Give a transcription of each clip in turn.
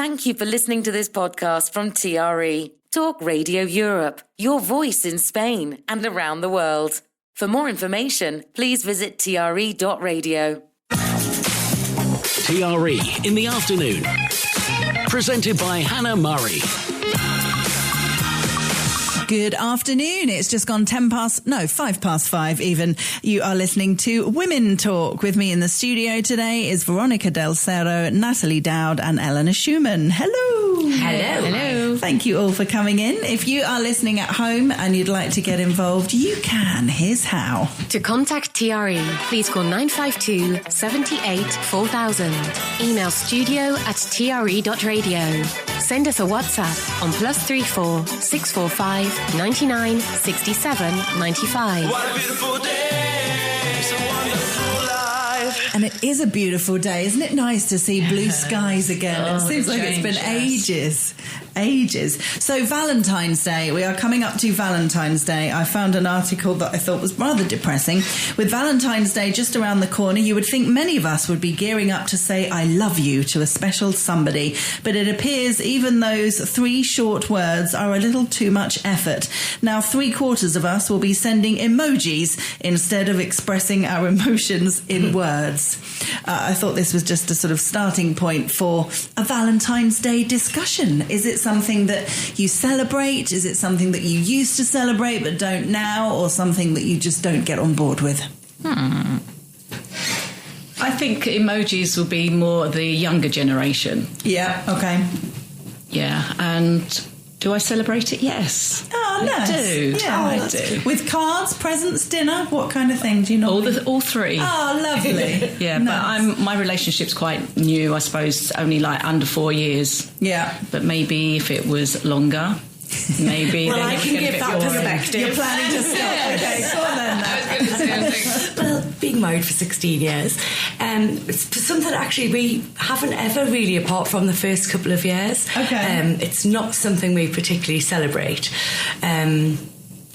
Thank you for listening to this podcast from TRE, Talk Radio Europe, your voice in Spain and around the world. For more information, please visit tre.radio. TRE in the afternoon. Presented by Hannah Murray. Good afternoon. It's just gone 5 past 5 even. You are listening to Women Talk. With me in the studio today is Veronica Del Cerro, Natalie Dowd and Eleanor Schumann. Hello. Hello. Thank you all for coming in. If you are listening at home and you'd like to get involved, you can. Here's how. To contact TRE, please call 952 78 4000. Email studio@tre.radio. Send us a WhatsApp on +34 645 99 67 95. What a beautiful day. It's a wonderful life. And it is a beautiful day. Isn't it nice to see blue skies again? It seems like it's been ages. So Valentine's Day, we are coming up to Valentine's Day. I found an article that I thought was rather depressing. With Valentine's Day just around the corner, you would think many of us would be gearing up to say I love you to a special somebody. But it appears even those 3 short words are a little too much effort. Now 3/4 of us will be sending emojis instead of expressing our emotions in words. I thought this was just a sort of starting point for a Valentine's Day discussion. Is it something that you celebrate? Is it something that you used to celebrate but don't now, or something that you just don't get on board with? I think emojis will be more the younger generation. Yeah, okay. Yeah, and do I celebrate it? Yes. Oh, nice. I do. Yeah, I do. With cards, presents, dinner, what kind of thing do you know? All 3. Oh, lovely. Yeah, nice. But my relationship's quite new, I suppose, only like under 4 years. Yeah. But maybe if it was longer, maybe well, then I it would can get a give bit that boring. perspective. You're planning to stop. Okay, go on then. Well, being married for 16 years, it's something actually we haven't ever really, apart from the first couple of years. Okay. It's not something we particularly celebrate.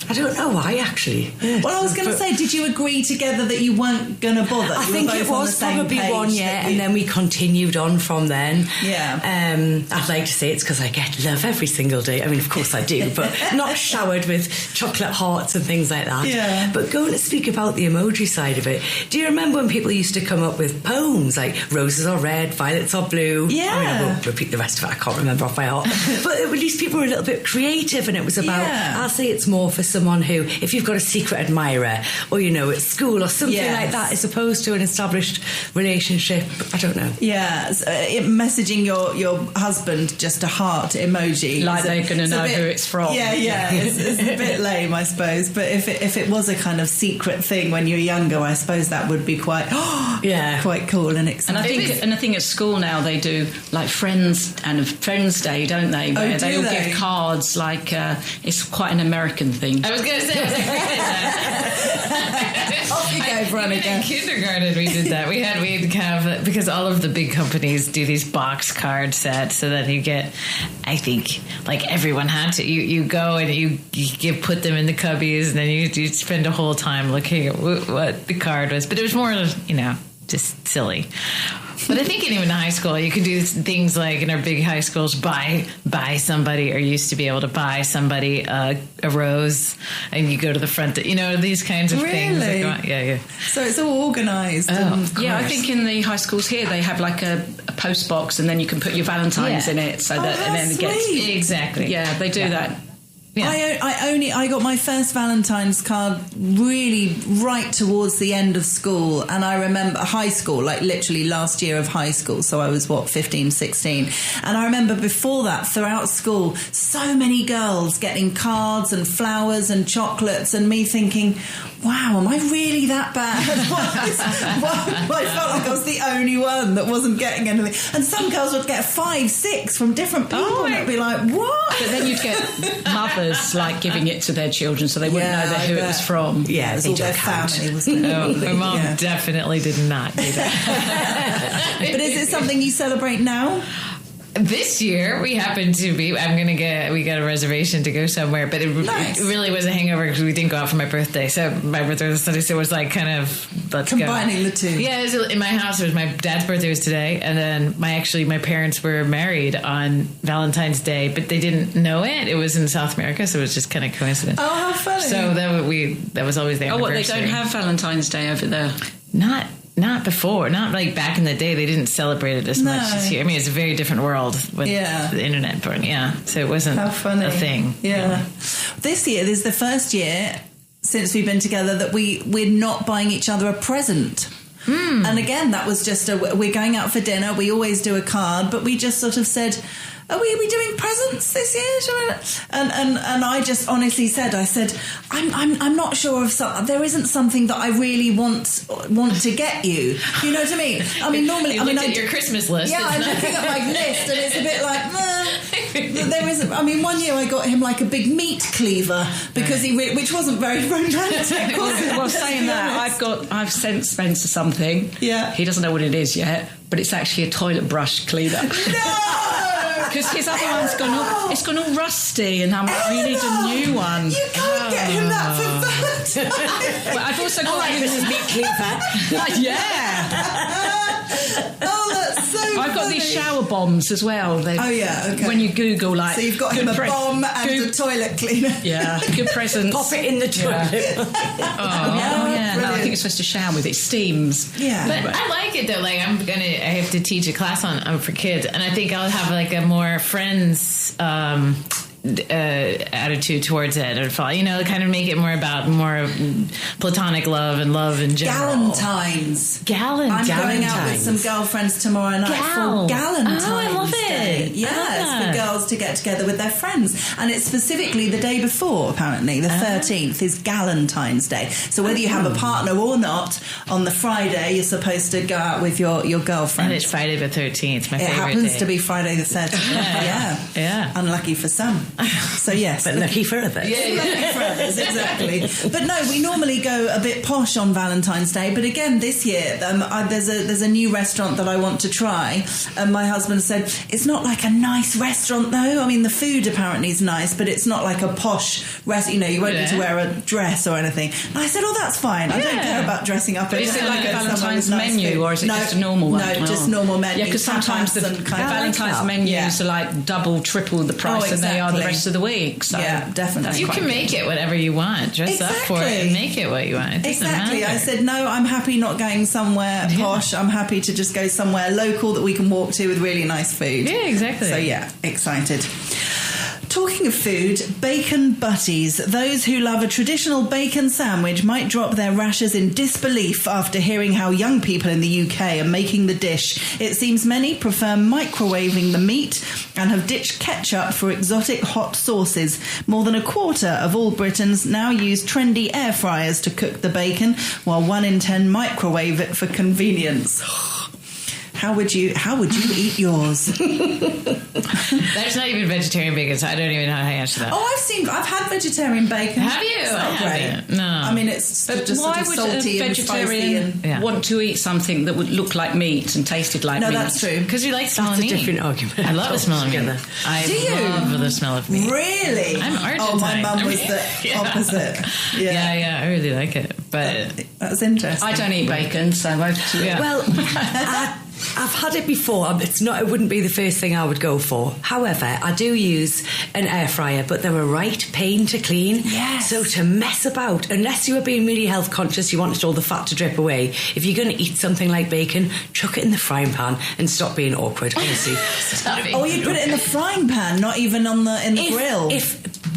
I don't know why, actually. Well, I was going to say, did you agree together that you weren't going to bother? I think it was probably 1 year, and then we continued on from then. Yeah. I'd like to say it's because I get love every single day. I mean, of course I do, but not showered with chocolate hearts and things like that. Yeah. But going to speak about the emoji side of it, do you remember when people used to come up with poems like roses are red, violets are blue? Yeah. I mean, I won't repeat the rest of it. I can't remember off by heart. But at least people were a little bit creative, and it was about, I'll say it's more for someone who, if you've got a secret admirer, or at school or something like that, as opposed to an established relationship. I don't know. Yeah, messaging your husband just a heart emoji, like they're going to know who it's from. Yeah, it's a bit lame, I suppose. But if it was a kind of secret thing when you're younger, I suppose that would be quite quite cool and exciting. And I think at school now they do like Friends Day, don't they? Where they all give cards. Like it's quite an American thing. I was going to say, Off you go, Veronica. In kindergarten we did that. We'd have, because all of the big companies do these box card sets, so that you get, I think, like everyone had to, you go and you put them in the cubbies, and then you spend a whole time looking at what the card was. But it was more, just silly. But I think even in high school, you can do things like in our big high schools, buy somebody, or used to be able to buy somebody a rose, and you go to the front, these kinds of things. Really? Yeah. So it's all organised. Yeah, I think in the high schools here they have like a post box, and then you can put your Valentine's in it, so that, and then it gets exactly. Yeah, they do that. Yeah. I got my first Valentine's card really right towards the end of school, and I remember high school, like literally last year of high school, so I was 15, 16, and I remember before that, throughout school, so many girls getting cards and flowers and chocolates, and me thinking, wow, am I really that bad? I felt like I was the only one that wasn't getting anything, and some girls would get 5, 6 from different people, and I'd be like, what? But then you'd get mothers like giving it to their children, so they wouldn't know who it was from. Yeah, It was all their family, wasn't it? No, my mom definitely did not do that. But is it something you celebrate now? This year we happened to be. We got a reservation to go somewhere, but it really was a hangover because we didn't go out for my birthday. So my birthday was Sunday, so it was like kind of combining the two. Yeah, it was in my house. It was my dad's birthday was today, and then my parents were married on Valentine's Day, but they didn't know it. It was in South America, so it was just kind of coincidence. Oh, how funny! So that was always their anniversary. They don't have Valentine's Day over there? Not before, not like back in the day. They didn't celebrate it as much as here. I mean, it's a very different world with the internet, but so it wasn't a thing. Yeah. This year, this is the first year since we've been together that we're not buying each other a present. And again, that was just we're going out for dinner. We always do a card, but we just sort of said, are we doing presents this year? And I just honestly said, I'm not sure if there isn't something that I really want to get you. You know what I mean? I mean, normally, your Christmas list. Yeah, I'm looking at my list, and it's a bit like, there isn't. I mean, one year I got him like a big meat cleaver because which wasn't very romantic. Well, saying that, I've sent Spencer something. Yeah, he doesn't know what it is yet, but it's actually a toilet brush cleaner. No. Because his other one's gone all rusty, and I'm like, you need a new one. You can't get him that for Valentine's. But I've also got this meat cleaver. Yeah. Oh, that's so I've got these shower bombs as well. Okay. When you Google, so you've got him a bomb and a toilet cleaner. Yeah, good presents. Pop it in the toilet. Yeah. No, I think it's supposed to shower with it. Steams. Yeah. But I like it though. Like I have to teach a class on for kids, and I think I'll have like a more friends attitude towards it or fall, kind of make it more about more platonic love in general. Galentine's. I'm going out with some girlfriends tomorrow night for Galentine's Oh, I love Day. it. Yeah, it's for girls to get together with their friends, and it's specifically the day before. Apparently, the 13th is Galentine's Day. So whether you have a partner or not, on the Friday you're supposed to go out with your girlfriend. And it's Friday the 13th. My favorite day. It happens to be Friday the 13th. Yeah. Unlucky for some. So yes, but lucky for others. Yeah, lucky for others, exactly. But no, we normally go a bit posh on Valentine's Day. But again, this year there's a new restaurant that I want to try, and my husband said it's not like a nice restaurant though. I mean, the food apparently is nice, but it's not like a posh restaurant. You won't need to wear a dress or anything. And I said, oh, that's fine. I don't care about dressing up. But is it like a Valentine's menu, or is it just a normal one? No, just normal menu. Yeah, because sometimes the Valentine's menus are like double, triple the price than they are the rest of the week. So yeah, definitely. You can make it whatever you want. Dress up for it and make it what you want. Exactly. I said, no, I'm happy not going somewhere posh. I'm happy to just go somewhere local that we can walk to with really nice food. Yeah, exactly. So yeah, excited. Talking of food, bacon butties. Those who love a traditional bacon sandwich might drop their rashers in disbelief after hearing how young people in the UK are making the dish. It seems many prefer microwaving the meat and have ditched ketchup for exotic hot sauces. More than a quarter of all Britons now use trendy air fryers to cook the bacon, while 1 in 10 microwave it for convenience. How would you eat yours? There's not even vegetarian bacon, so I don't even know how to answer that. Oh, I've had vegetarian bacon. Have you? It's not great. No. I mean, it's but just why sort of would salty a and spicy. vegetarian want to eat something that would look like meat and tasted like meat? No, that's true. Because you like smelling meat. That's a different argument. I love the smell of meat. I love the smell of meat. Really? I'm Argentine. Oh, my mum was the opposite. Yeah, I really like it. But that's interesting. I don't eat bacon, so well, I've had it before. It wouldn't be the first thing I would go for. However, I do use an air fryer, but they're a right pain to clean. Yes. So to mess about, unless you are being really health conscious, you wanted all the fat to drip away. If you're going to eat something like bacon, chuck it in the frying pan and stop being awkward. Honestly. You put it in the frying pan, not even in the grill.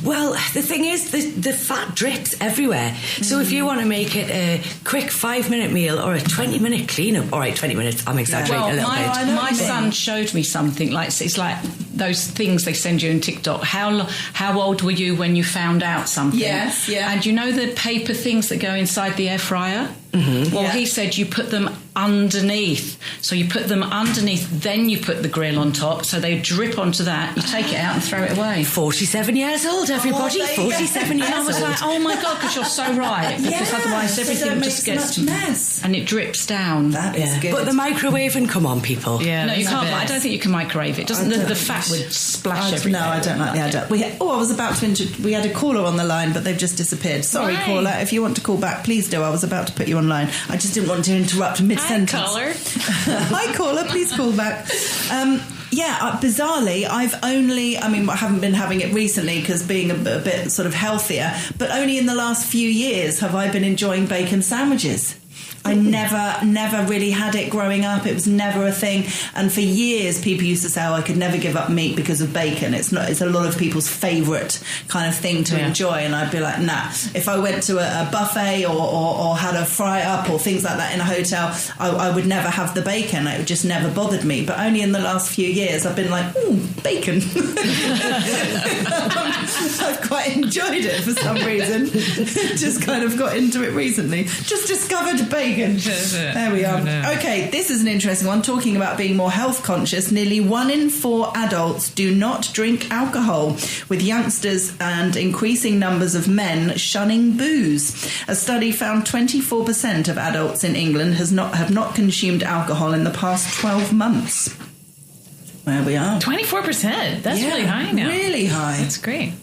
Well, the thing is, the fat drips everywhere. So if you want to make it a quick 5-minute meal or a 20-minute cleanup, all right, 20 minutes, I'm exaggerating a little bit. My son showed me something like it's like those things they send you in TikTok. How old were you when you found out something? Yes, yeah. And you know the paper things that go inside the air fryer? Mm-hmm. Well, he said you put them underneath. So you put them underneath, then you put the grill on top, so they drip onto that. You take it out and throw it away. 47 years old, everybody. 47 years And I was old. like, oh my God, because you're so right. Because otherwise everything just gets... so much mess. And it drips down. That is good. But the microwaving, come on, people. Yeah, No, you that's can't. the I best. don't think you can microwave it. Doesn't the fat would splash everything? No, I don't like the idea. I was about to we had a caller on the line, but they've just disappeared. Sorry, Why? caller. If you want to call back, please do. I was about to put you online. I just didn't want to interrupt mid-sentence. Hi, caller. Hi, caller. Please call back. Bizarrely, I haven't been having it recently because being a bit sort of healthier, but only in the last few years have I been enjoying bacon sandwiches. I never really had it growing up. It was never a thing. And for years, people used to say, I could never give up meat because of bacon. It's a lot of people's favourite kind of thing to enjoy. And I'd be like, nah. If I went to a buffet or had a fry up or things like that in a hotel, I would never have the bacon. It just never bothered me. But only in the last few years, I've been like, bacon. I've quite enjoyed it for some reason. Just kind of got into it recently. Just discovered bacon. There we are. Okay, this is an interesting one. Talking about being more health conscious, nearly 1 in 4 adults do not drink alcohol, with youngsters and increasing numbers of men shunning booze. A study found 24% of adults in England have not consumed alcohol in the past 12 months. There we are. 24%. That's really high now. Really high. That's great.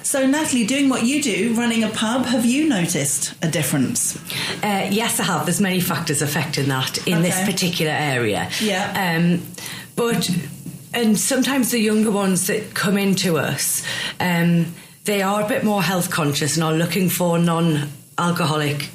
So, Natalie, doing what you do, running a pub, have you noticed a difference? Yes, I have. There's many factors affecting that in this particular area. Yeah. And sometimes the younger ones that come into us, they are a bit more health conscious and are looking for non-alcoholic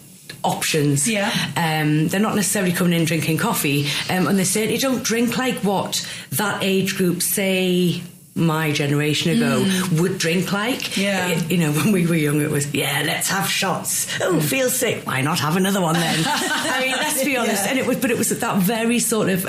options. Yeah. They're not necessarily coming in drinking coffee, and they certainly don't drink like what that age group, say, my generation ago, would drink like. Yeah. When we were young, it was, let's have shots. Oh, feel sick. Why not have another one then? I mean, let's be honest. And it was that very sort of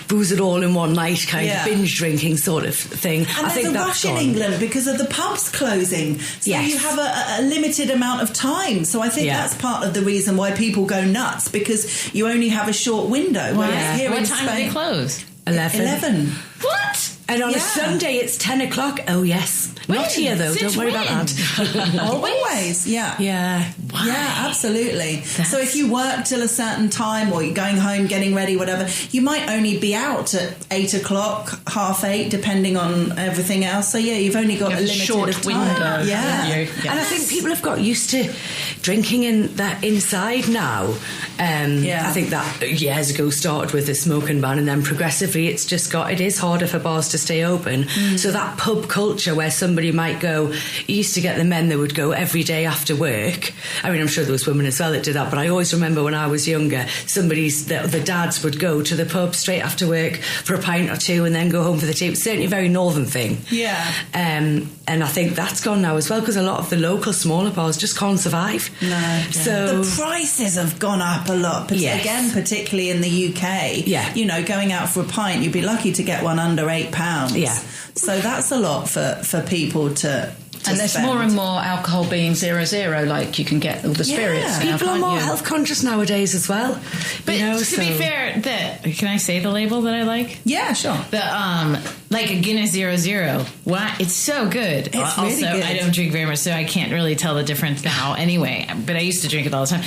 booze it all in one night kind of binge drinking sort of thing. And there's a rush in England because of the pubs closing. So you have a limited amount of time. So I think that's part of the reason why people go nuts, because you only have a short window. Whereas here what in time Spain, do they close? 11. What? And on a Sunday, it's 10 o'clock. Oh, yes. Not here, though. Don't worry about that. Always, yeah. Yeah. Why? Yeah, absolutely. So if you work till a certain time, or you're going home, getting ready, whatever, you might only be out at 8 o'clock, 8:30, depending on everything else. So, you've only got a limited short of time. window. Yeah. And I think people have got used to drinking inside now. I think that years ago started with the smoking ban, and then progressively it is harder for bars to stay open. So that pub culture where somebody might go, you used to get the men that would go every day after work. I mean, I'm sure there was women as well that did that, but I always remember when I was younger, the dads would go to the pub straight after work for a pint or two and then go home for the tea. It's certainly a very northern thing. Yeah. And I think that's gone now as well, because a lot of the local smaller bars just can't survive. No. So the prices have gone up a lot, again, particularly in the UK. Yeah. Going out for a pint, you'd be lucky to get one under £8. Yeah. So that's a lot for people to And there's more and more alcohol being 0.0, like you can get all the spirits. Now, people are more health conscious nowadays as well. But to be fair, can I say the label that I like? Yeah, sure. The like a Guinness 0.0. Wow, it's so good. It's also, really good. I don't drink very much, so I can't really tell the difference now. Anyway, but I used to drink it all the time.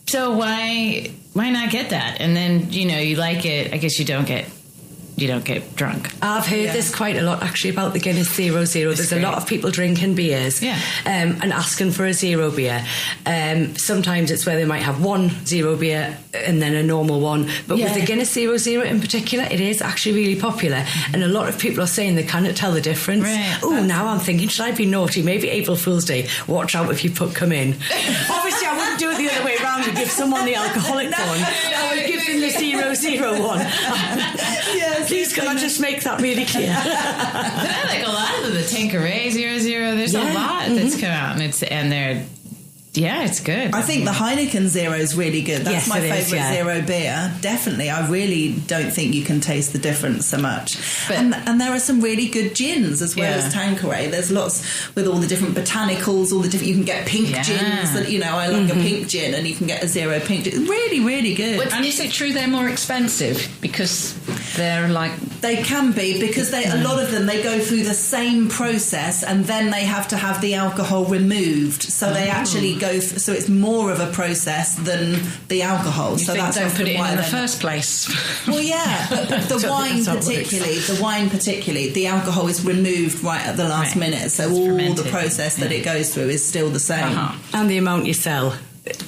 So why not get that? And then you like it. I guess you don't get drunk. I've heard this quite a lot actually about the Guinness 0.0. There's a lot of people drinking beers and asking for a 0 beer. Sometimes it's where they might have 1 0 beer and then a normal one. But with the Guinness 0.0 in particular, it is actually really popular. And a lot of people are saying they cannot tell the difference. Right. Oh, now I'm thinking, should I be naughty? Maybe April Fool's Day. Watch out if you come in. Obviously, I wouldn't do it the other way around and give someone the alcoholic one. I would give them the 0.0 one. Yes. Please, can I just make that really clear? But I like a lot of the Tanqueray 0.0. There's a lot that's come out, and they're Yeah, it's good. I think the Heineken Zero is really good. That's my favourite zero beer. Definitely. I really don't think you can taste the difference so much. But, and there are some really good gins as well as Tanqueray. There's lots with all the different botanicals, all the different... You can get pink gins that, I like a pink gin, and you can get a zero pink gin. Really, really good. And is it true they're more expensive? Because they're like... They can be, because a lot of them, they go through the same process and then they have to have the alcohol removed. So they actually go... So it's more of a process than the alcohol. So that's don't put it in the first place. Well, yeah, but the wine particularly, the alcohol is removed right at the last minute. So all the process that it goes through is still the same. And the amount you sell.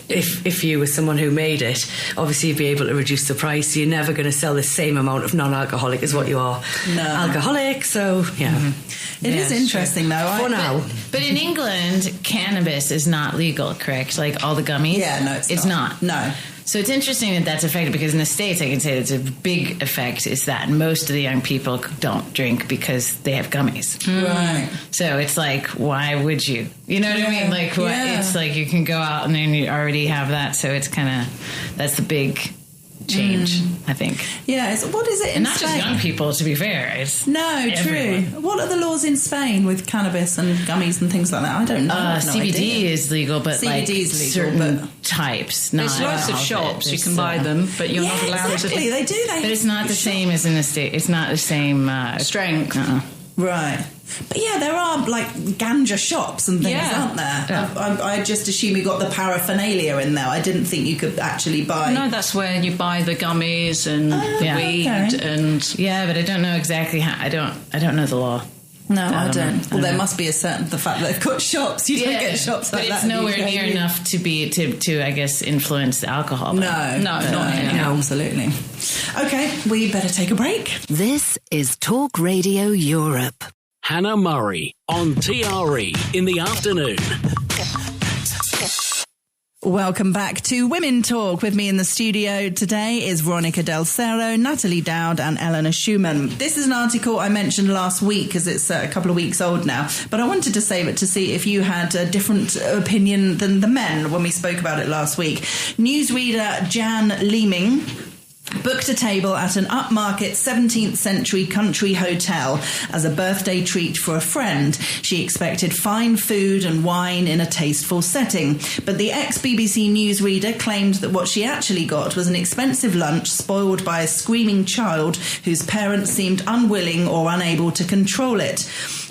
If you were someone who made it, obviously you'd be able to reduce the price. You're never going to sell the same amount of non-alcoholic as what you are alcoholic. So it is interesting though. For now, but in England, cannabis is not legal, correct? Like all the gummies. Yeah, no, it's not. No. So it's interesting that that's affected, because in the States, I can say it's a big effect is that most of the young people don't drink because they have gummies. Right. So it's like, why would you? You know what I mean? Like, it's like you can go out and then you already have that. So it's kind of, that's the big change, I think. Yeah, what is it in and not Spain? Just young people, to be fair. It's everyone. True. What are the laws in Spain with cannabis and gummies and things like that? I don't know. CBD is legal, but CBD is legal, certain types. There's lots of shops you can buy them, but you're not allowed to. They do. But it's not the same as in the States. It's not the same strength. Right. But there are like ganja shops and things, aren't there? Yeah. I just assume you got the paraphernalia in there. I didn't think you could actually buy. No, that's where you buy the gummies and the weed and but I don't know exactly how. I don't know the law. No, I don't. Well, there must be the fact that they've got shops. You don't get shops like that. But it's nowhere near enough to I guess influence the alcohol. No, absolutely. Okay, we better take a break. This is Talk Radio Europe. Hannah Murray on TRE in the afternoon. Welcome back to Women Talk. With me in the studio today is Veronica Del Cerro, Natalie Dowd and Eleanor Schumann. This is an article I mentioned last week because it's a couple of weeks old now, but I wanted to save it to see if you had a different opinion than the men when we spoke about it last week. Newsreader Jan Leeming booked a table at an upmarket 17th century country hotel as a birthday treat for a friend. She expected fine food and wine in a tasteful setting, but the ex-BBC newsreader claimed that what she actually got was an expensive lunch spoiled by a screaming child whose parents seemed unwilling or unable to control it.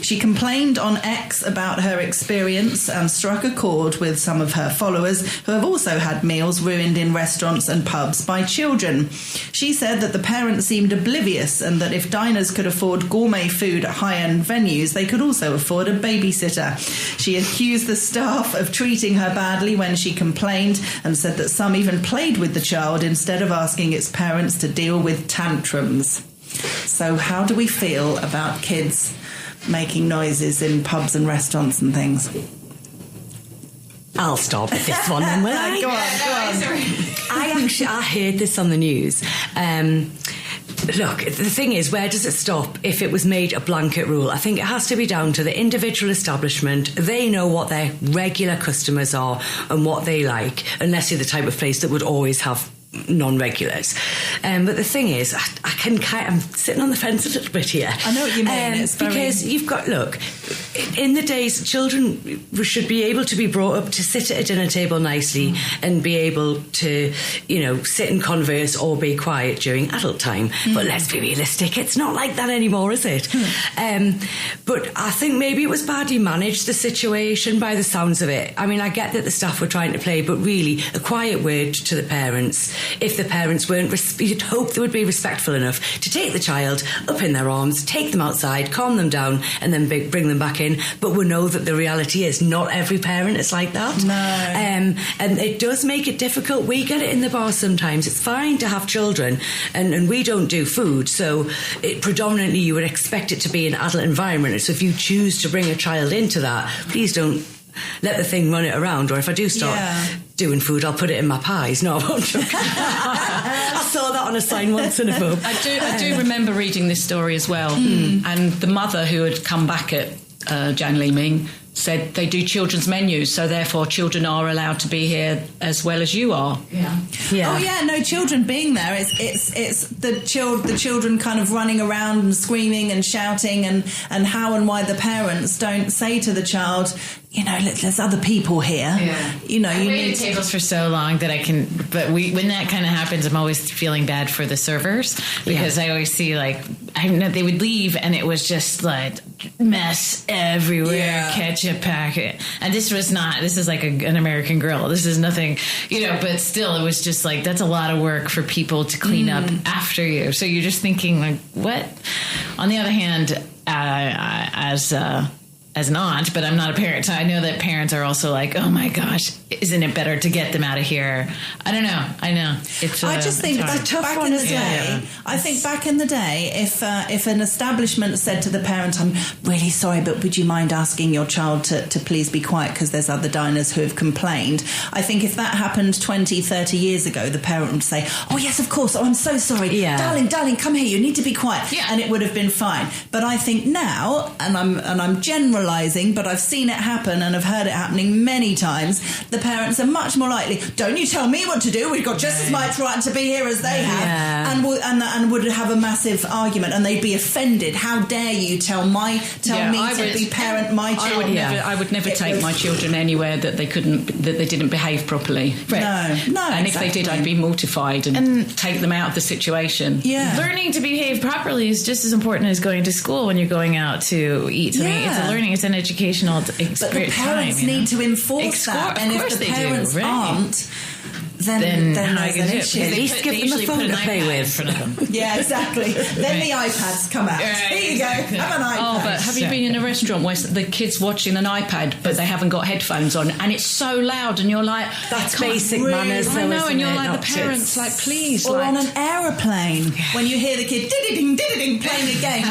She complained on X about her experience and struck a chord with some of her followers who have also had meals ruined in restaurants and pubs by children. She said that the parents seemed oblivious and that if diners could afford gourmet food at high-end venues, they could also afford a babysitter. She accused the staff of treating her badly when she complained and said that some even played with the child instead of asking its parents to deal with tantrums. So how do we feel about kids making noises in pubs and restaurants and things? I'll stop at this one then, will I? Go on. I heard this on the news. Look, the thing is, where does it stop if it was made a blanket rule? I think it has to be down to the individual establishment. They know what their regular customers are and what they like, unless you're the type of place that would always have non-regulars. But the thing is, I'm sitting on the fence a little bit here. I know what you mean. Because you've got, look, in the days, children should be able to be brought up to sit at a dinner table nicely and be able to, sit and converse or be quiet during adult time. But let's be realistic, it's not like that anymore, is it? But I think maybe it was badly managed, the situation, by the sounds of it. I mean, I get that the staff were trying to play, but really, a quiet word to the parents. If the parents weren't, you'd hope they would be respectful enough to take the child up in their arms, take them outside, calm them down, and then bring them back in. But we know that the reality is not every parent is like that. No. And it does make it difficult. We get it in the bar sometimes. It's fine to have children, and we don't do food, so predominantly you would expect it to be an adult environment. So if you choose to bring a child into that, please don't let the thing run it around. Or if I do start doing food, I'll put it in my pies. No, I won't joke. I saw that on a sign once in a pub. I do remember reading this story as well. And the mother who had come back at Jan Leeming said they do children's menus, so therefore children are allowed to be here as well as you are. Yeah. Oh yeah, no children being there. It's the children kind of running around and screaming and shouting and how and why the parents don't say to the child, you know, there's other people here. Yeah. You know, I waited tables for so long that when that kind of happens, I'm always feeling bad for the servers because I always see they would leave and it was just like mess everywhere, ketchup packet. And this is like an American Grill. This is nothing, but still it was just like, that's a lot of work for people to clean up after you. So you're just thinking like, what? On the other hand, as an aunt, but I'm not a parent, so I know that parents are also like, oh my gosh, isn't it better to get them out of here? I don't know. I know. I just think back in the day, I think back in the day, if an establishment said to the parent, I'm really sorry, but would you mind asking your child to please be quiet because there's other diners who have complained? I think if that happened 20, 30 years ago, the parent would say, oh yes, of course, oh I'm so sorry. Yeah. Darling, come here, you need to be quiet. Yeah. And it would have been fine. But I think now, and I'm generalising, but I've seen it happen and I've heard it happening many times, the parents are much more likely, don't you tell me what to do, we've got just as much right to be here as they have, and would have a massive argument, and they'd be offended. How dare you tell me to parent my child? I would never take my children anywhere that they didn't behave properly. Right. No. And if they did, I'd be mortified and take them out of the situation. Yeah. Learning to behave properly is just as important as going to school when you're going out to eat. I mean, it's a learning, it's an educational experience. But the parents need to enforce that, and if the parents aren't, then there's an issue. At least give them a phone to play with. Yeah, exactly. Then the iPads come out. Here you go, have an iPad. Oh, but have you been in a restaurant where the kid's watching an iPad, but they haven't got headphones on, and it's so loud, and you're like, that's basic manners. I know, and you're like, the parents, like, please. Or on an aeroplane, when you hear the kid ding playing a game.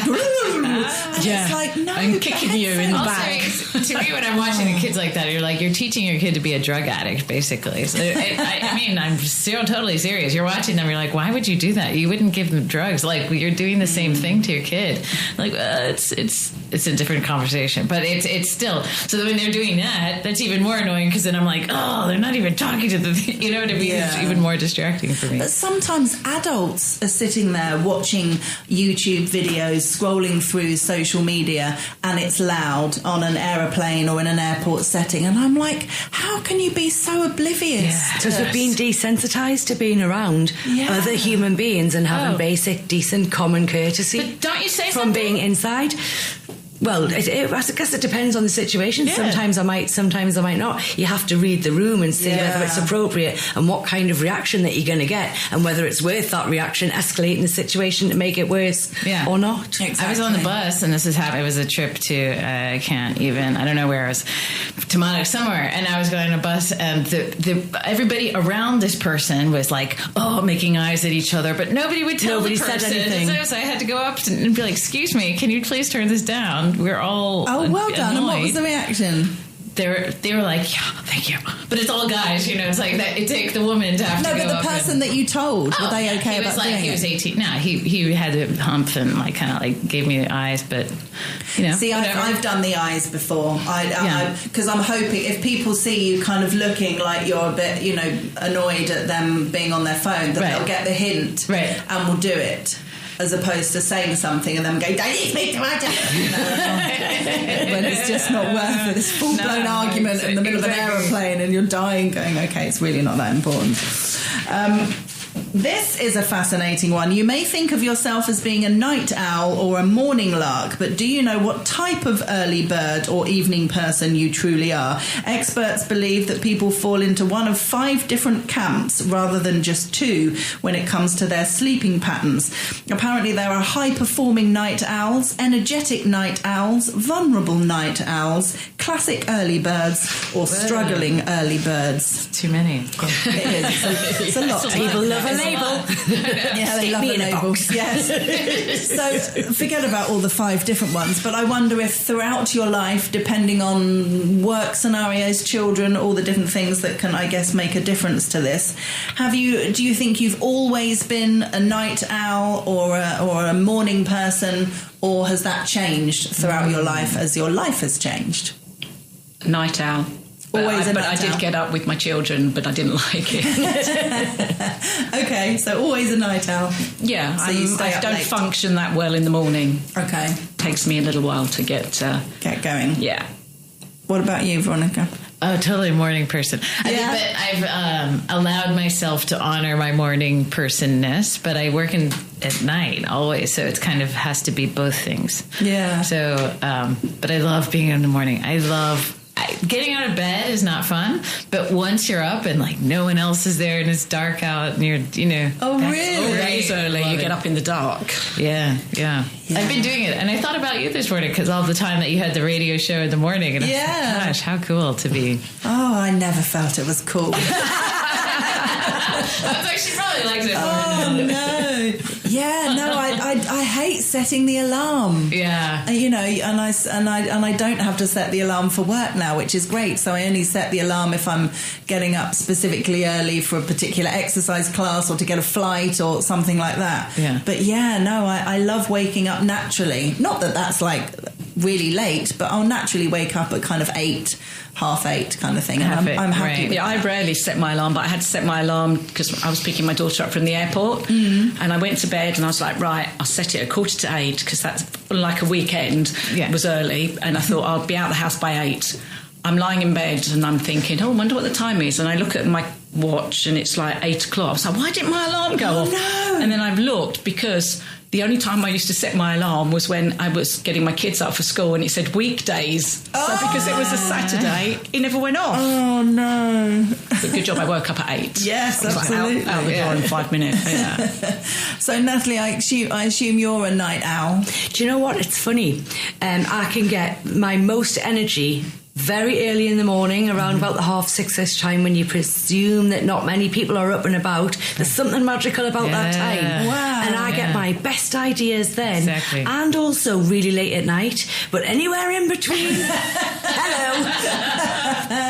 And it's like, no, and kicking you in the back. To me, when I'm watching the kids like that, you're teaching your kid to be a drug addict, basically. So I mean, I'm still totally serious. You're watching them, you're like, why would you do that? You wouldn't give them drugs. Like, you're doing the same thing to your kid. Like, it's a different conversation, but it's still. So when they're doing that, that's even more annoying because then I'm like, oh, they're not even talking to the. You know what I mean? Yeah. It's even more distracting for me. But sometimes adults are sitting there watching YouTube videos, scrolling through social media, and it's loud on an aeroplane or in an airport setting, and I'm like, how can you be so oblivious? Because we've been desensitized to being around other human beings and having basic, decent, common courtesy. But don't you say from being inside? Well, I guess it depends on the situation. Yeah. Sometimes I might not. You have to read the room and see whether it's appropriate and what kind of reaction that you're going to get, and whether it's worth that reaction, escalating the situation to make it worse or not. Exactly. I was on the bus, and this is happening. It was a trip to I don't know where it was, to Monaco somewhere, and I was going on a bus, and everybody around this person was like, making eyes at each other, but nobody would tell the person. Said anything. So I had to go up and be like, excuse me, can you please turn this down? We're all well done. Annoyed. And what was the reaction? They were like, yeah, thank you. But it's all guys, it's like that. It takes the woman to have to go up. No, but the person that you told, were they okay about doing it? He was 18. No, he had a hump and kind of gave me the eyes, but See, I've done the eyes before. Because I'm hoping if people see you kind of looking like you're a bit, annoyed at them being on their phone, that they'll get the hint and will do it. As opposed to saying something and them going, don't you speak to my dad? When it's just not worth it. This full-blown argument in the middle of an aeroplane and you're dying going, okay, it's really not that important. This is a fascinating one. You may think of yourself as being a night owl or a morning lark, but do you know what type of early bird or evening person you truly are? Experts believe that people fall into one of 5 different camps rather than just 2 when it comes to their sleeping patterns. Apparently there are high-performing night owls, energetic night owls, vulnerable night owls, classic early birds, or struggling early birds. Too many. It is. It's a lot. People love a label. Yeah, they love a label. Yes. So forget about all the 5 different ones, but I wonder if throughout your life, depending on work scenarios, children, all the different things that can, I guess, make a difference to this, do you think you've always been a night owl or a morning person, or has that changed throughout your life as your life has changed? Night owl. Always a but night I did owl. get up with my children, but I didn't like it. Okay, so always a night owl. Yeah, So you stay I up don't late. function that well in the morning. Okay, Takes me a little while to get... get going. yeah. What about you, Veronica? Oh, totally a morning person. I Yeah. think that I've allowed myself to honor my morning personness, but I work at night always, so it kind of has to be both things. Yeah. So, but I love being in the morning. Getting out of bed is not fun, but once you're up and like no one else is there and it's dark out and you're, Oh, that's really? great. Days early, Love you it. get up in the dark. Yeah. I've been doing it, and I thought about you this morning because all the time that you had the radio show in the morning, and I was like, gosh, how cool to be. Oh, I never felt it was cool. I was like, she probably likes it. Oh no! Yeah, no, I hate setting the alarm. Yeah, and I don't have to set the alarm for work now, which is great. So I only set the alarm if I'm getting up specifically early for a particular exercise class or to get a flight or something like that. Yeah. But yeah, no, I love waking up naturally. Not that that's like really late, but I'll naturally wake up at kind of 8, half 8 kind of thing. And I'm happy with Yeah, I that. rarely set my alarm, but I had to set my alarm because I was picking my daughter up from the airport, and I went to bed and I was like, right, I'll set it at 7:45 because that's like a weekend. Yeah. It was early, and I thought I'll be out of the house by 8. I'm lying in bed and I'm thinking, I wonder what the time is, and I look at my watch and it's like 8 o'clock. I was like, why didn't my alarm go off? No. And then I've looked because the only time I used to set my alarm was when I was getting my kids up for school and it said weekdays. So because it was a Saturday, it never went off. Oh no! But good job I woke up at 8. Yes, I was like, absolutely. out the door in 5 minutes. Yeah. So Natalie, I assume you're a night owl. Do you know what? It's funny. I can get my most energy very early in the morning, around about the 6:30ish time, when you presume that not many people are up and about. There's something magical about that time. Wow. And I get my best ideas then. Exactly. And also really late at night. But anywhere in between, hello.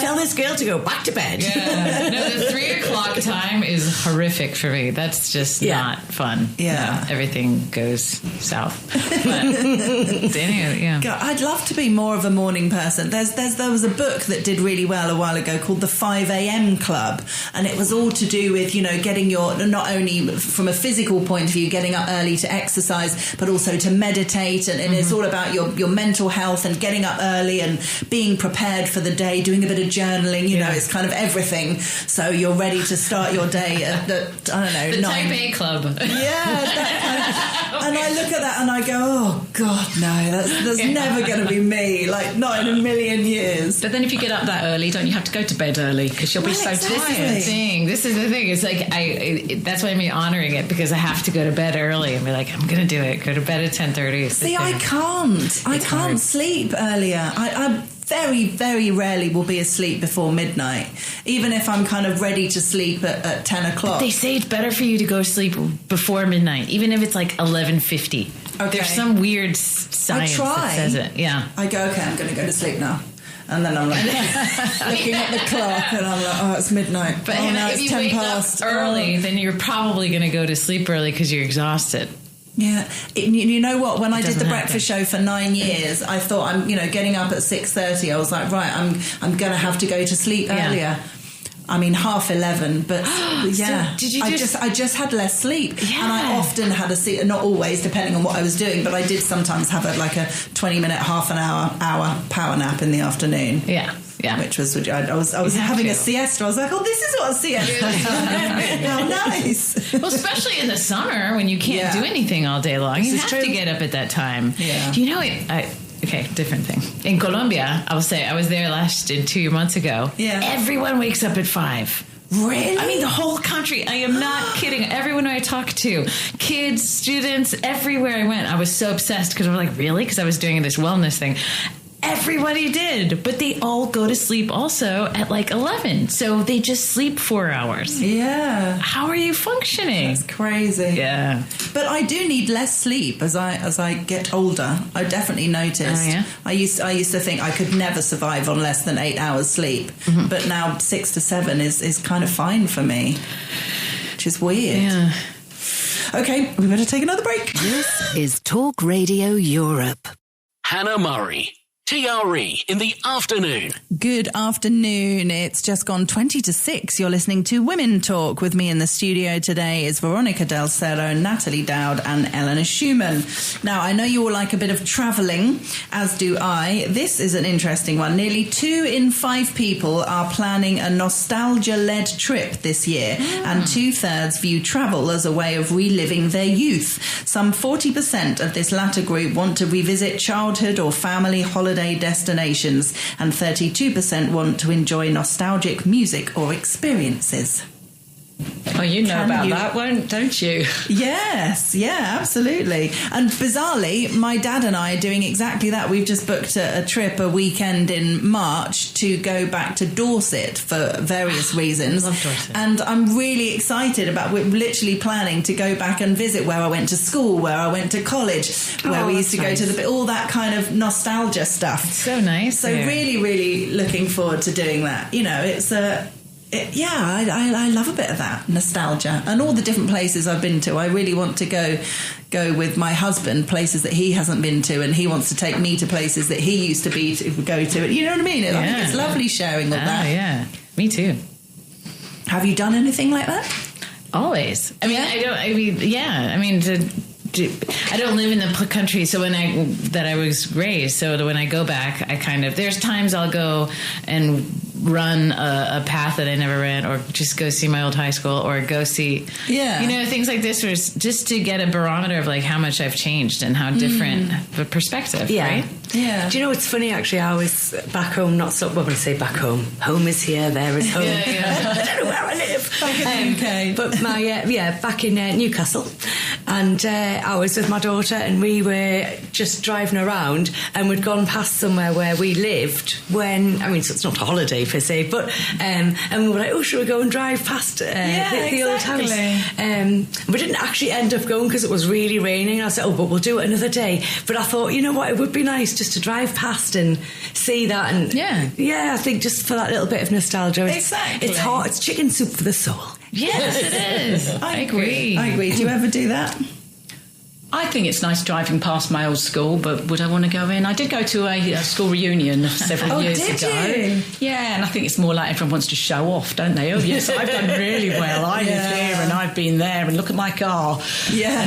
Tell this girl to go back to bed. Yeah. No, the 3 o'clock time is horrific for me. That's just not fun. Yeah. No, everything goes south. But anyway, yeah. God, I'd love to be more of a morning person. There was a book that did really well a while ago called The 5 a.m. Club, and it was all to do with, getting your, not only from a physical point of view, getting up early to exercise, but also to meditate, and it's all about your mental health and getting up early and being prepared for the day, doing a bit of journaling, it's kind of everything. So you're ready to start your day at, I don't know, The 9. Type A Club. Yeah, that kind of, and I look at that and I go, oh God, no, that's never going to be me. Like, not in a million years. But then if you get up that early, don't you have to go to bed early because you'll be so exactly. tired? This is the thing. It's like that's why I'm honoring it, because I have to go to bed early and be like, I'm going to do it. Go to bed at 10:30. See, I can't. I can't sleep earlier. I very, very rarely will be asleep before midnight, even if I'm kind of ready to sleep at 10 o'clock. They say it's better for you to go to sleep before midnight, even if it's like 11:50. Okay. There's some weird science that says it. Yeah. I go, okay, I'm going to go to sleep now. And then I'm like looking at the clock and I'm like, oh, it's midnight. But oh, no, if it's you 10 wake past. up early, then you're probably going to go to sleep early because you're exhausted. Yeah, you know what? When I did the doesn't breakfast show for 9 years, I thought I'm, getting up at 6:30. I was like, right, I'm going to have to go to sleep earlier. I mean, 11:30, but yeah, So did you I just had less sleep, Yeah. and I often had not always, depending on what I was doing, but I did sometimes have a 20-minute, half an hour power nap in the afternoon. Yeah. Yeah. Which was, I was having a siesta. I was like, oh, this is what a siesta is. How nice. Well, especially in the summer when you can't do anything all day long. You have to get up at that time. Yeah. Okay, different thing. In Colombia, I will say, I was there 2 months ago. Yeah. Everyone wakes up at 5. Really? I mean, the whole country. I am not kidding. Everyone I talked to, kids, students, everywhere I went, I was so obsessed because I was like, really? Because I was doing this wellness thing. Everybody did, but they all go to sleep also at 11. So they just sleep 4 hours. Yeah. How are you functioning? That's crazy. Yeah. But I do need less sleep as I get older. I definitely noticed. Oh, yeah? I used to think I could never survive on less than 8 hours sleep. Mm-hmm. But now 6 to 7 is kind of fine for me, which is weird. Yeah. Okay, we better take another break. This is Talk Radio Europe. Hannah Murray. TRE in the afternoon. Good afternoon. It's just gone 20 to 6. You're listening to Women Talk. With me in the studio today is Veronica Del Cerro, Natalie Dowd and Eleanor Schumann. Now, I know you all like a bit of travelling, as do I. This is an interesting one. Nearly 2 in 5 people are planning a nostalgia-led trip this year, and 2/3 view travel as a way of reliving their youth. Some 40% of this latter group want to revisit childhood or family holiday destinations, and 32% want to enjoy nostalgic music or experiences. Oh, you know about that one, don't you? Yes, yeah, absolutely. And bizarrely, my dad and I are doing exactly that. We've just booked a trip, a weekend in March, to go back to Dorset for various reasons. I love Dorset. And I'm really excited we're literally planning to go back and visit where I went to school, where I went to college, where we used to go to all that kind of nostalgia stuff. It's so nice. So really, really looking forward to doing that. You know, it's I love a bit of that nostalgia and all the different places I've been to. I really want to go with my husband, places that he hasn't been to, and he wants to take me to places that he used to go to. You know what I mean? I think it's lovely sharing all that. Yeah, me too. Have you done anything like that? Always. I don't live in the country, so when I was raised, so when I go back, there's times I'll go and run a path that I never ran, or just go see my old high school, or go see, things like this, just to get a barometer of like how much I've changed and how different the perspective, right? Yeah. Do you know what's funny? Actually, I was back home. When I say back home, home is here, there is home. I don't know where I live. Back in the UK, but back in Newcastle, and I was with my daughter, and we were just driving around, and we'd gone past somewhere where we lived so it's not a holiday per se, but and we were like, oh, should we go and drive past the old house? We didn't actually end up going because it was really raining. I said, but we'll do it another day. But I thought, you know what, it would be nice just to drive past and see that, and I think just for that little bit of nostalgia. Exactly. It's hot. It's chicken soup for the soul. Yes, it is. I agree. Do you ever do that? I think it's nice driving past my old school, but would I want to go in? I did go to a school reunion several years ago. You? Yeah, and I think it's more like everyone wants to show off, don't they? Oh, yes, I've done really well. I live here and I've been there, and look at my car. Yeah.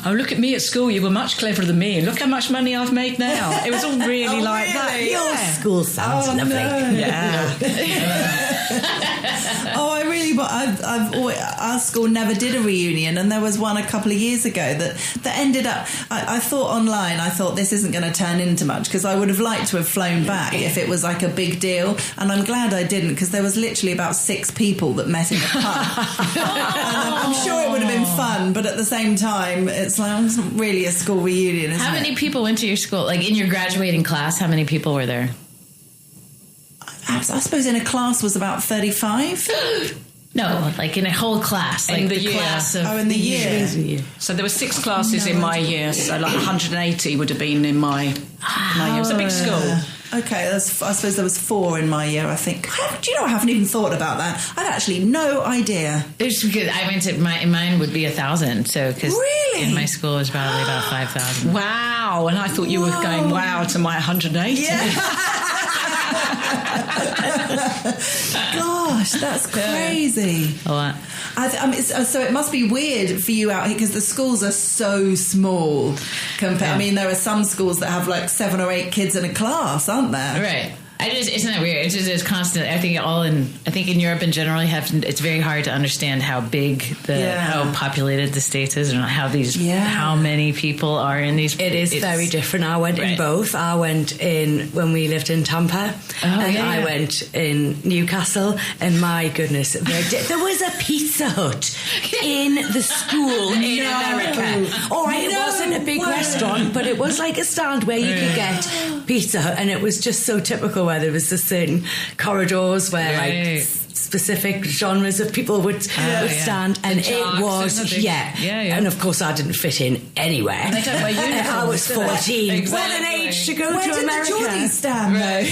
And look at me at school. You were much cleverer than me, and look how much money I've made now. It was all really that. Your school sounds lovely. No. Yeah. I've always, our school never did a reunion, and there was one a couple of years ago that ended up. I thought this isn't going to turn into much, because I would have liked to have flown back if it was like a big deal, and I'm glad I didn't, because there was literally about 6 people that met in a pub. And I'm sure it would have been fun, but at the same time, it's not really a school reunion. How many people went to your school? Like in your graduating class, how many people were there? I suppose in a class was about 35. No, like in a whole class. Like in the class of in the year. So there were 6 classes in my year, so like 180 would have been in my year. It was a big school. Okay, I suppose there was 4 in my year, I think. Do you know, I haven't even thought about that. I've actually no idea. It's because I went to mine would be 1,000. So because in my school it was probably about 5,000. Wow, and I thought you were going wow to my 180. Yeah. Gosh, that's crazy. A lot. So it must be weird for you out here, because the schools are so small. I mean, there are some schools that have like 7 or 8 kids in a class, aren't there? Right. Isn't that weird? It's constant. I think in Europe in general, it's very hard to understand how big how populated the States is, and how many people are in these. It's very different. I went in both. I went in when we lived in Tampa, I went in Newcastle, and my goodness, there was a Pizza Hut in the school in America. All right, it wasn't a big restaurant, but it was like a stand where you could get Pizza Hut, and it was just so typical, where there was the certain corridors where like specific genres of people would stand, and it was and of course I didn't fit in anywhere. And they don't wear uniforms. I was 14. Exactly. Well, an age to go Where to did America. the Geordies stand, though?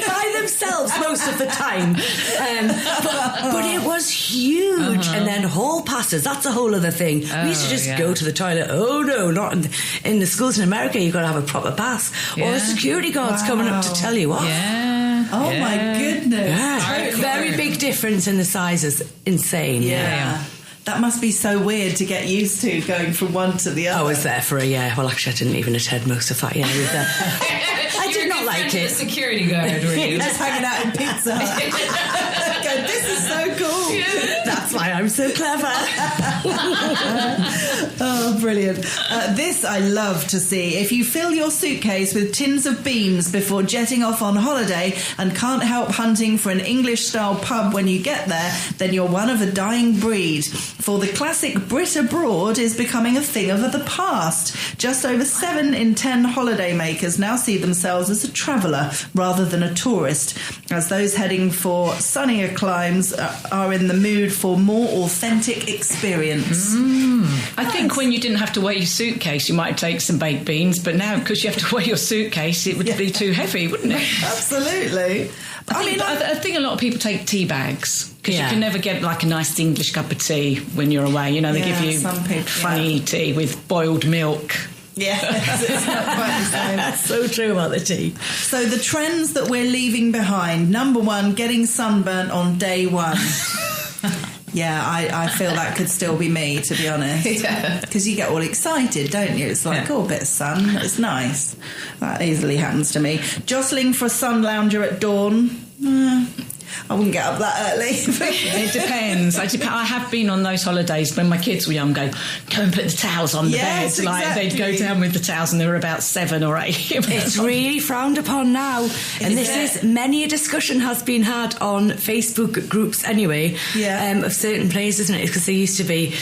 By themselves most of the time. But it was huge. And then hall passes, that's a whole other thing. We used to just go to the toilet. Oh no, not in the schools in America. You've got to have a proper pass, or a security guard's coming up to tell you off. Oh my goodness. Very big difference in the sizes. Insane. Yeah. That must be so weird to get used to, going from one to the other. I was there for a year. Well, actually, I didn't even attend most of that year either. I did not like it. The security guard, were you? Just hanging out in Pizza Hut. Go, this is so cool. That's why I'm so clever. Oh, brilliant. This I love to see. If you fill your suitcase with tins of beans before jetting off on holiday and can't help hunting for an English-style pub when you get there, then you're one of a dying breed. For the classic Brit abroad is becoming a thing of the past. Just over 7 in 10 holidaymakers now see themselves as a traveller rather than a tourist, as those heading for sunnier climes are in the mood for more authentic experience. I think when you didn't have to weigh your suitcase, you might take some baked beans, but now because you have to weigh your suitcase, it would be too heavy, wouldn't it? Absolutely. I think a lot of people take tea bags because you can never get like a nice English cup of tea when you're away. You know, they give you some people, funny tea with boiled milk. Yeah, it's not quite the same. That's so true about the tea. So the trends that we're leaving behind. Number 1, getting sunburnt on day 1. Yeah, I feel that could still be me, to be honest. Because you get all excited, don't you? It's like, a bit of sun, it's nice. That easily happens to me. Jostling for a sun lounger at dawn. I wouldn't get up that early. It depends. I have been on those holidays when my kids were young, go and put the towels on the bed. Exactly. Like they'd go down with the towels and they were about 7 or 8. It's really frowned upon now. And this is, many a discussion has been had on Facebook groups anyway, of certain places, isn't it? Because there used to be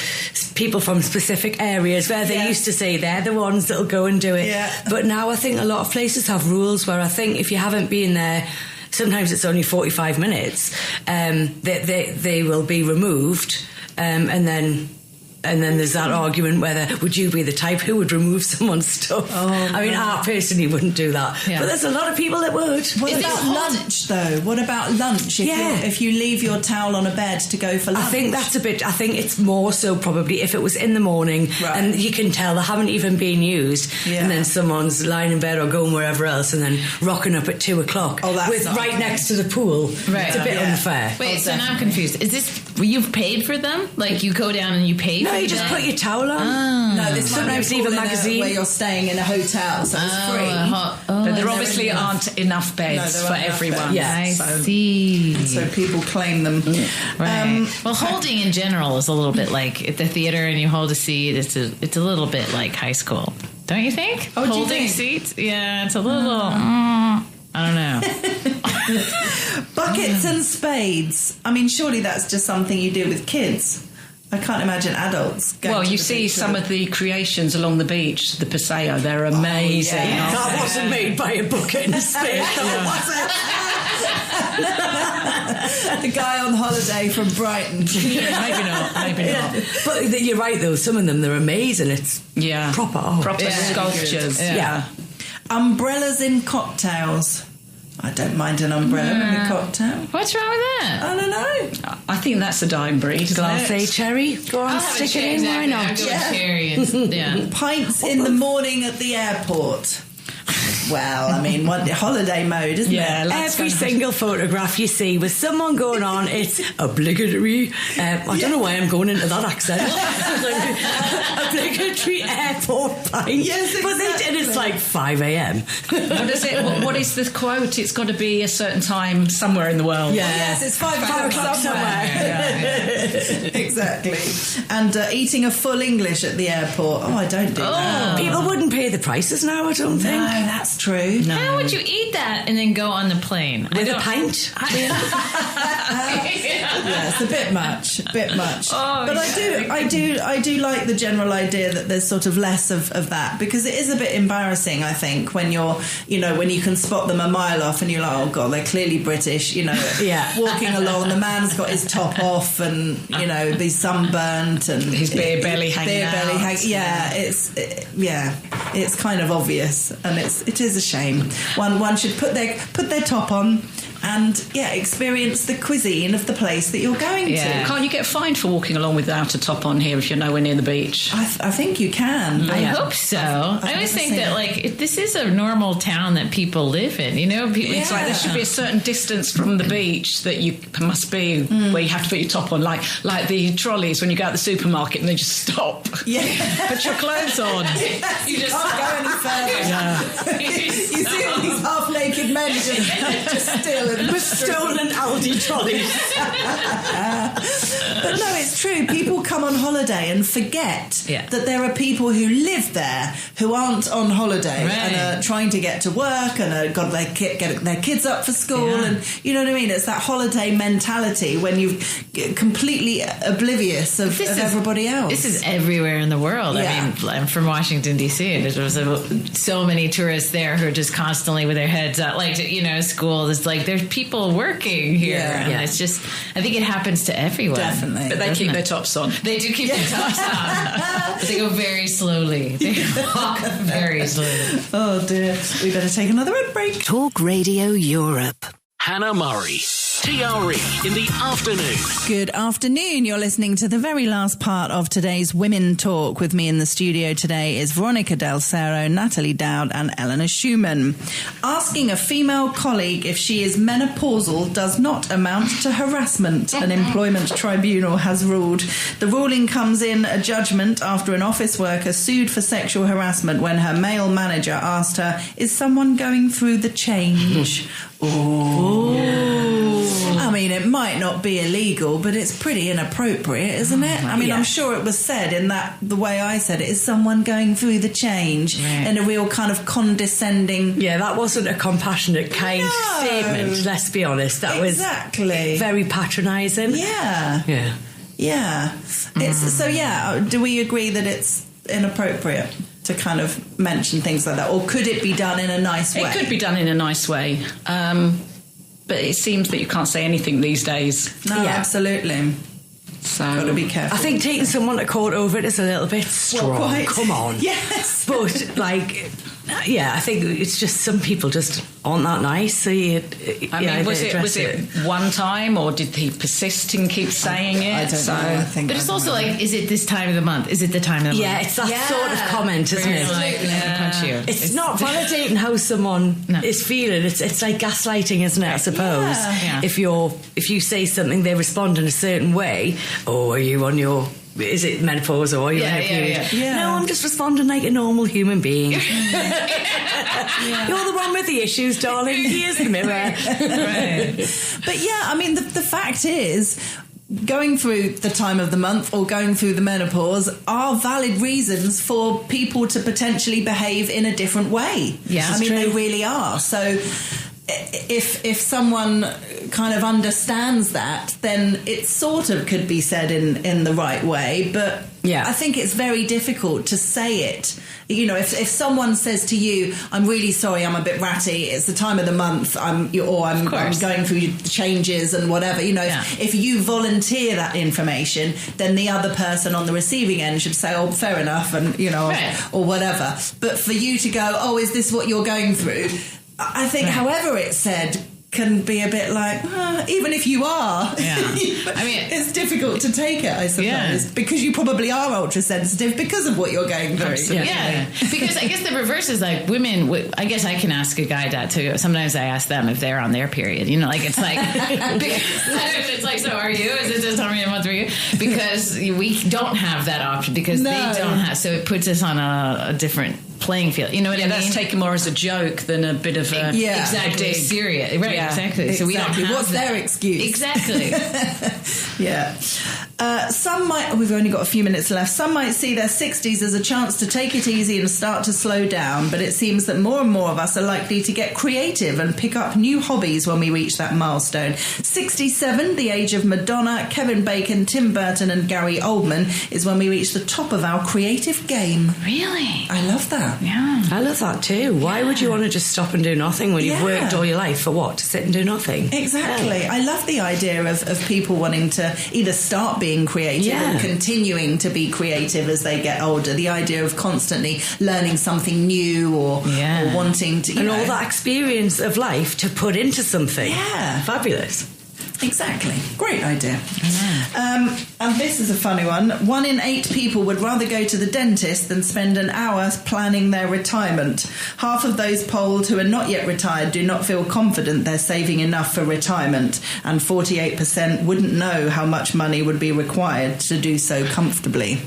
people from specific areas where they used to say they're the ones that'll go and do it. Yeah. But now I think a lot of places have rules where I think if you haven't been there, sometimes it's only 45 minutes, they will be removed, and then there's that argument whether would you be the type who would remove someone's stuff. I mean, I personally wouldn't do that, but there's a lot of people that would. What about lunch though? What about lunch? If you leave your towel on a bed to go for lunch, I think it's more so probably if it was in the morning and you can tell they haven't even been used, and then someone's lying in bed or going wherever else and then rocking up at 2:00 with right next to the pool. Right. It's a bit unfair. Wait, so now I'm confused. Is this you've paid for them? Like you go down and you pay for No, you just put your towel on. No, this sometimes leave a magazine where you're staying in a hotel, so it's free. But there obviously aren't enough beds for everyone. I see. So people claim them. Right. Well, holding in general is a little bit like at the theater and you hold a seat. It's a little bit like high school, don't you think? Oh, holding do you think? seats, yeah, it's a little. I don't know. Buckets and spades. I mean, surely that's just something you do with kids. I can't imagine adults going Well, to you the see beach some of the creations along the beach, the Paseo, they're amazing. That wasn't made by a bucket and spade. The guy on holiday from Brighton. Maybe not. But you're right, though. Some of them, they're amazing. It's proper sculptures. Yeah. Umbrellas in cocktails. I don't mind an umbrella in a cocktail. What's wrong with that? I don't know. I think that's a dying breed. Glacé cherry. Go on, stick it in. Why not? I'll go with cherry. And, Pints in the morning at the airport. Well, I mean, holiday mode, isn't it? Every single photograph you see with someone going on, it's obligatory. I don't know why I'm going into that accent. Obligatory airport pint. Yes, exactly. But they did. It's like 5 a.m. What is it? What is the quote? It's got to be a certain time somewhere in the world. Yeah. Yes, it's 5 o'clock somewhere. Exactly. And eating a full English at the airport. Oh, I don't do that. People wouldn't pay the prices now, I don't think. No, that's That's true. No. How would you eat that and then go on the plane? With a pint? Yeah, it's a bit much. Oh, but I do like the general idea that there's sort of less of that, because it is a bit embarrassing, I think, when you're, when you can spot them a mile off and you're like, oh God, they're clearly British, walking along, the man's got his top off and, he's sunburnt and his beer belly hanging out. It's kind of obvious, and it is a shame. One should put their top on and experience the cuisine of the place that you're going to. Can't you get fined for walking along without a top on here if you're nowhere near the beach? I think you can. I hope so. I always think that this is a normal town that people live in. It's like there should be a certain distance from the beach that you must be where you have to put your top on, like the trolleys when you go out the supermarket and they just stop. Yeah, put your clothes on. Yes, you just can't go any further. You see all these half-naked men just still. With stolen Aldi trolleys. But no, it's true. People come on holiday and forget that there are people who live there who aren't on holiday and are trying to get to work and got get their kids up for school, and you know what I mean. It's that holiday mentality when you're completely oblivious of everybody else. This is everywhere in the world. I mean, I'm from Washington D.C. and there's so many tourists there who are just constantly with their heads up, school. It's like there's people working here, and it's just, I think it happens to everyone. Definitely. But they keep their tops on. They do keep their tops on. But they go very slowly. They walk very slowly. Oh dear. We better take another ad break. Talk Radio Europe. Hannah Murray, TRE in the afternoon. Good afternoon. You're listening to the very last part of today's Women Talk. With me in the studio today is Veronica Del Cerro, Natalie Dowd and Eleanor Schumann. Asking a female colleague if she is menopausal does not amount to harassment, an employment tribunal has ruled. The ruling comes in a judgment after an office worker sued for sexual harassment when her male manager asked her, is someone going through the change? I mean, it might not be illegal, but it's pretty inappropriate, isn't it? I mean, I'm sure it was said in the way I said it, is someone going through the change in a real kind of condescending... Yeah, that wasn't a compassionate, kind statement, let's be honest. That was very patronising. Yeah. Do we agree that it's inappropriate to kind of mention things like that? Or could it be done in a nice way? It could be done in a nice way. But it seems that you can't say anything these days. No, absolutely. So got to be careful. I think taking someone to court over it is a little bit strong. Well, come on. Yes. But, I think it's just some people just aren't that nice. So was it one time, or did he persist and keep saying it? I don't know. I think but it's also is it this time of the month? Is it the time of the month? Yeah, it's that sort of comment, isn't it? Punch you. It's not validating how someone is feeling. It's like gaslighting, isn't it? I suppose. Yeah. If you say something, they respond in a certain way. Oh, are you on your... Is it menopause or are you on your period? Yeah. No, I'm just responding like a normal human being. You're the one with the issues, darling. Here's the mirror. Right. But I mean, the fact is, going through the time of the month or going through the menopause are valid reasons for people to potentially behave in a different way. Yeah, I mean, they really are. So if someone kind of understands that, then it sort of could be said in the right way. But I think it's very difficult to say it. If someone says to you, I'm really sorry, I'm a bit ratty, it's the time of the month, I'm going through changes and whatever, if you volunteer that information, then the other person on the receiving end should say, oh, fair enough, and or whatever. But for you to go, oh, is this what you're going through? I think however it's said can be a bit like, even if you are, I mean, it's difficult to take it, I suppose, because you probably are ultra sensitive because of what you're going through. Absolutely. Yeah, because I guess the reverse is like women. I guess I can ask a guy that too. Sometimes I ask them if they're on their period. It's like, it's like, so are you? Is it this time of the month for you? Because we don't have that option because they don't have. So it puts us on a different playing field. You know what I mean? That's taken more as a joke than a bit of a exactly serious. Right, exactly. So we don't have what's their excuse? Exactly. Yeah. Some might, we've only got a few minutes left, some might see their 60s as a chance to take it easy and start to slow down, but it seems that more and more of us are likely to get creative and pick up new hobbies when we reach that milestone. 67, the age of Madonna, Kevin Bacon, Tim Burton and Gary Oldman, is when we reach the top of our creative game. Really? I love that. Yeah. I love that too. Why would you want to just stop and do nothing when you've worked all your life for what? To sit and do nothing? Exactly. I love the idea of people wanting to either start being creative and continuing to be creative as they get older. The idea of constantly learning something new or wanting to... And all that experience of life to put into something. Yeah. Fabulous. Exactly. Great idea. And this is a funny one. 1 in 8 people would rather go to the dentist than spend an hour planning their retirement. Half of those polled who are not yet retired do not feel confident they're saving enough for retirement, and 48% wouldn't know how much money would be required to do so comfortably.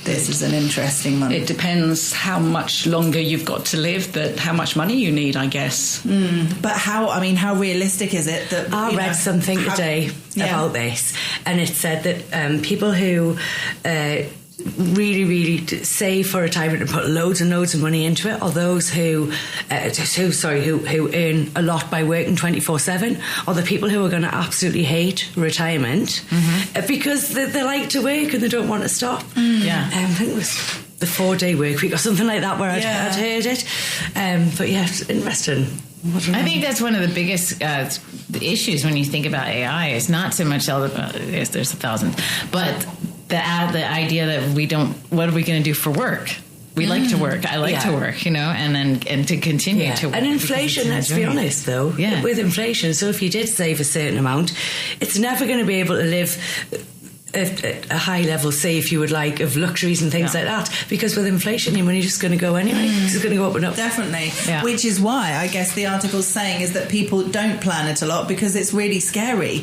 This is an interesting one. It depends how much longer you've got to live, but how much money you need, I guess. But how realistic is it that... I read something today about this, and it said that people who really save for retirement and put loads and loads of money into it are those who earn a lot by working 24/7, or the people who are going to absolutely hate retirement because they like to work and they don't want to stop. I think it was the 4-day work week or something like that where I'd heard it. But yeah, it's interesting. I think that's one of the biggest issues when you think about AI. Is not so much all the yes, there's 1,000, but the idea that we don't. What are we going to do for work? We like to work. I like to work, and to continue to work. And inflation, let's be honest, though, with inflation. So if you did save a certain amount, it's never going to be able to live a high level, say, if you would like, of luxuries and things like that, because with inflation your money's just going to go anyway. It's just going to go up and up. Definitely. Which is why I guess the article's saying is that people don't plan it a lot because it's really scary.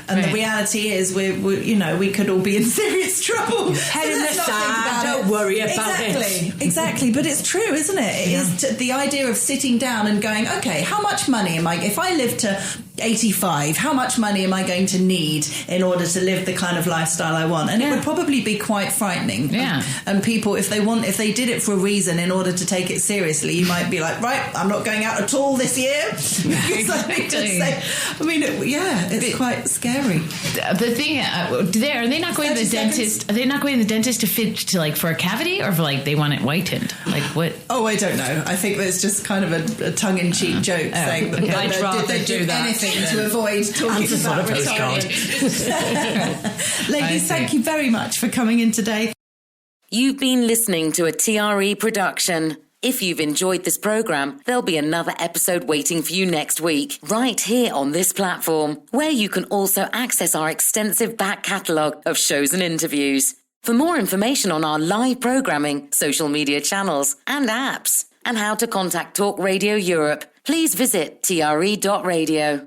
And the reality is we could all be in serious trouble. Head in the sand, don't worry about it. Exactly. But it's true, isn't it? It is the idea of sitting down and going, okay, how much money am I, if I live to 85, how much money am I going to need in order to live the kind of lifestyle I want? And it would probably be quite frightening. And people, if they did it for a reason in order to take it seriously, you might be like, right, I'm not going out at all this year. It's quite scary. The thing, are they not going to the dentist? Are they not going to the dentist for a cavity, or for they want it whitened? Like what? Oh, I don't know. I think there's just kind of a tongue-in-cheek joke saying that I'd rather they do anything to avoid talking about retirement. Ladies, thank you very much for coming in today. You've been listening to a TRE production. If you've enjoyed this program, there'll be another episode waiting for you next week, right here on this platform, where you can also access our extensive back catalogue of shows and interviews. For more information on our live programming, social media channels and apps, and how to contact Talk Radio Europe, please visit tre.radio.